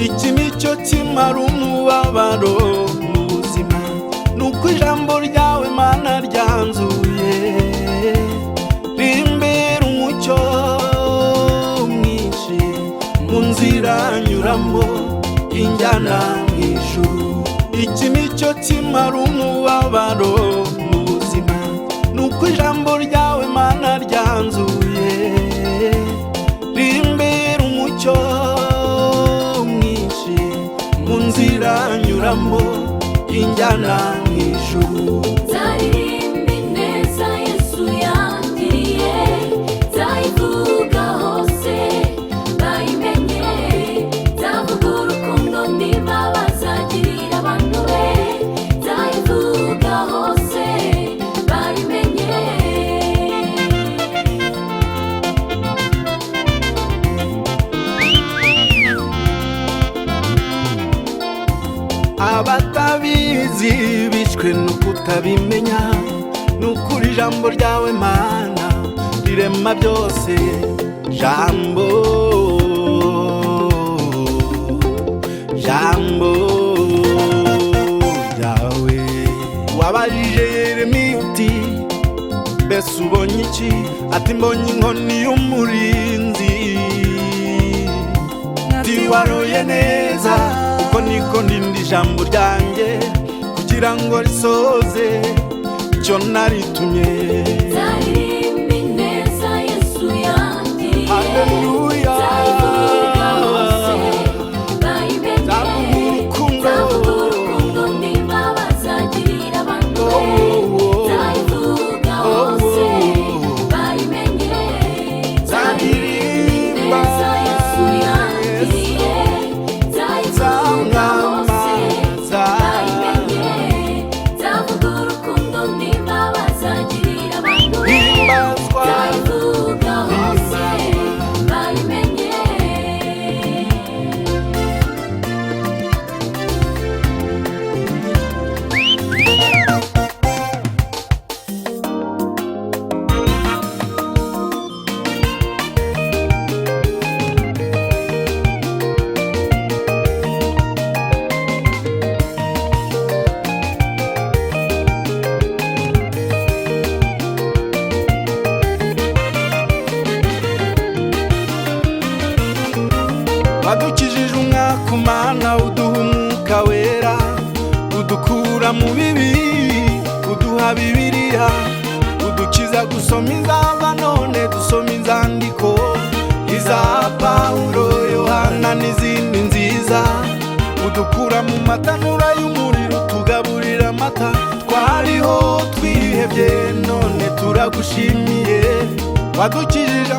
Iki nicyo kimara umubabaro mu buzima, nuko ijambo ryawe Mana ryanzuye, rimbera umucyo mwinshi mu nzira nyuramo injyana mw'ijuru. Iki nicyo kimara umubabaro mu buzima, nuko ijambo ryawe Mana ryanzuye, rimbera umucyo nzira nyuramo injyana mw'ijuru. Nzaririmba ineza Yesu yangiriye, nzayivuga hose bayimenye, nzavuga urukundo n'imbabazi agirira abantu be, nzayivuga hose bayimenye. Abatabizi bishwe no kutabimenya, nukuri ijambo ryawe Mana rirema byose. Jambo ryawe wabajije Yeremiya uti mbese ubonye iki? Ati mbonye inkoni y'umurinzi. Tiwaroye neza uko niko ndinda ijambo ryanjye kugira ngo risoze icyo naritumye. Nzaririmba ineza Yesu yangiriye, Haleluya. nzayivuga hose bayimenye, nzavuga urukundo n'imbabazi agirira abantu be, nzayivuga hose bayimenye. Nzaririmba ineza Yesu yangiriye, nzayivuga hose bayimenye, nzavuga urukundo n'imbabazi agirira abantu be, nzayivuga hose bayimenye. Wadukijije umwaka Mana uduha umwuka wera, udukura mu bibi uduha Bibiliya, udukiza gusoma inzamba none dusoma inzandiko, iza Pawulo, Yohana n'izindi nziza, udukura mu matanura y'umuriro tugaburira amata. Twariho twihebye none turagushimiye, wadukijije